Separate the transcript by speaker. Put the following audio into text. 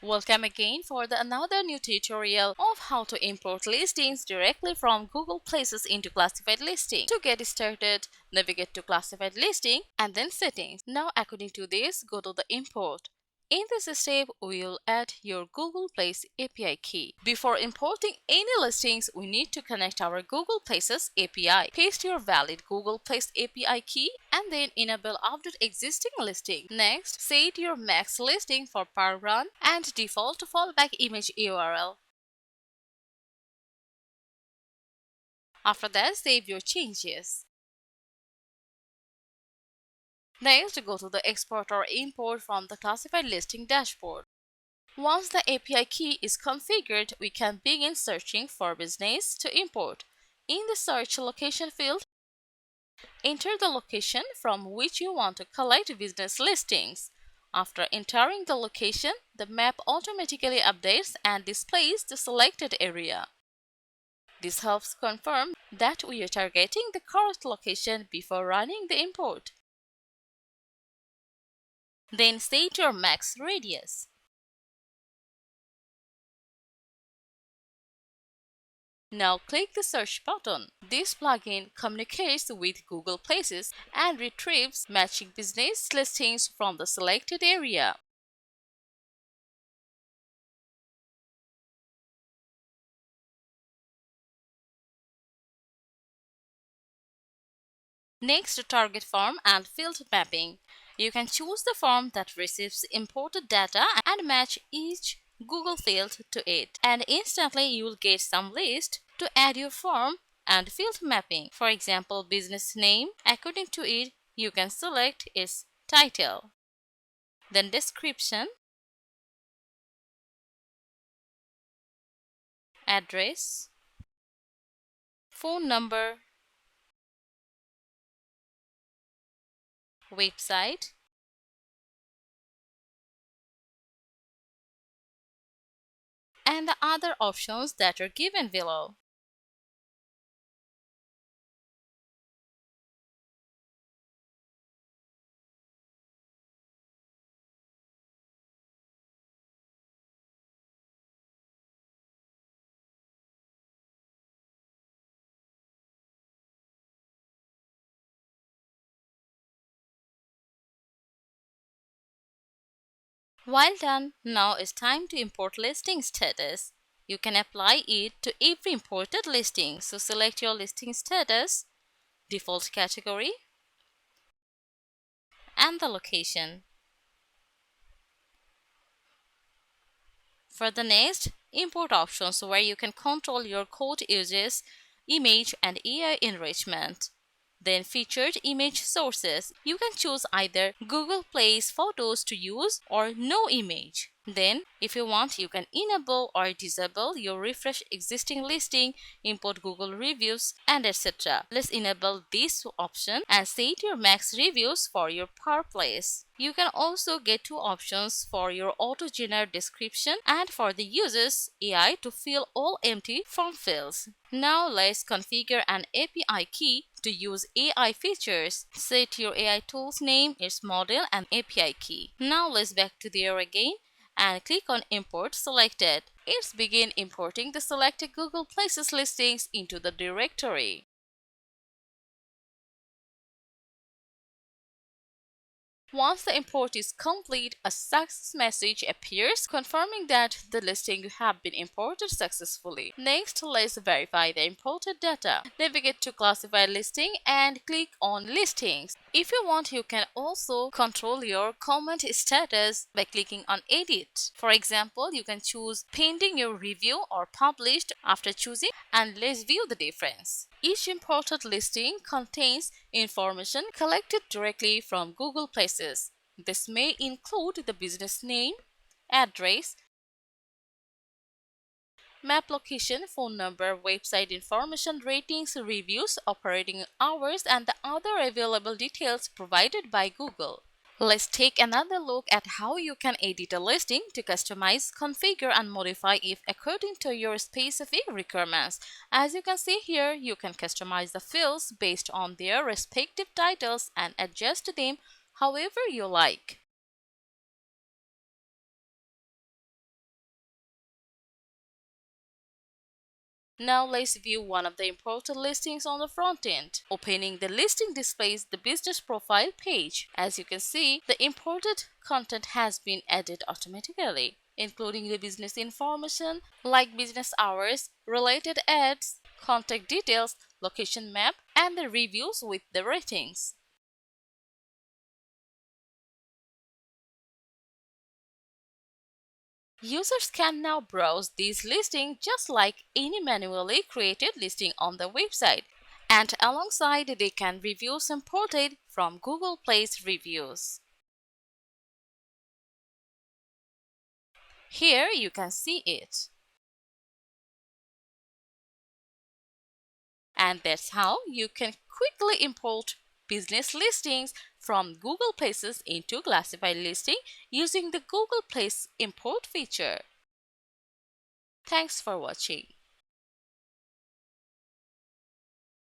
Speaker 1: Welcome again for another new tutorial of how to import listings directly from Google Places into classified listing. To get started, navigate to classified listing and then settings. Now according to this, go to the import. In this step, we will add your Google Place API key. Before importing any listings, we need to connect our Google Places API. Paste your valid Google Place API key and then enable update existing listing. Next, set your max listing for per run and default fallback image URL. After that, save your changes. Next, go to the export or import from the classified listing dashboard. Once the API key is configured, we can begin searching for business to import. In the search location field, enter the location from which you want to collect business listings. After entering the location, the map automatically updates and displays the selected area. This helps confirm that we are targeting the correct location before running the import. Then set your max radius. Now click the search button. This plugin communicates with Google Places and retrieves matching business listings from the selected area. Next, target form and field mapping. You can choose the form that receives imported data and match each Google field to it. And instantly you will get some list to add your form and field mapping. For example, business name. According to it, you can select its title, then description, address, phone number, website, and the other options that are given below. While done, now it's time to import listing status. You can apply it to every imported listing. So select your listing status, default category, and the location. For the next, import options where you can control your code uses, image and AI enrichment. Then featured image sources. You can choose either Google Place photos to use or no image. Then, if you want, you can enable or disable your refresh existing listing, import Google reviews, and etc. Let's enable this option and set your max reviews for your per place. You can also get two options for your auto-generate description and for the user's AI to fill all empty form fields. Now let's configure an API key to use AI features. Set your AI tool's name, its model, and API key. Now let's back to there again and click on Import Selected. Let's begin importing the selected Google Places listings into the directory. Once the import is complete, a success message appears confirming that the listing have been imported successfully. Next, let's verify the imported data. Navigate to Classified Listing and click on Listings. If you want, you can also control your comment status by clicking on Edit. For example, you can choose Pending your review or Published after choosing, and let's view the difference. Each imported listing contains information collected directly from Google Places. This may include the business name, address, map location, phone number, website information, ratings, reviews, operating hours, and the other available details provided by Google. Let's take another look at how you can edit a listing to customize, configure, and modify it according to your specific requirements. As you can see here, you can customize the fields based on their respective titles and adjust them however you like. Now let's view one of the imported listings on the front end. Opening the listing displays the business profile page. As you can see, the imported content has been added automatically, including the business information like business hours, related ads, contact details, location map, and the reviews with the ratings. Users can now browse these listings just like any manually created listing on the website, and alongside they can review imported from Google Play's reviews. Here you can see it. And that's how you can quickly import business listings from Google Places into classified listing using the Google Place import feature. Thanks for watching.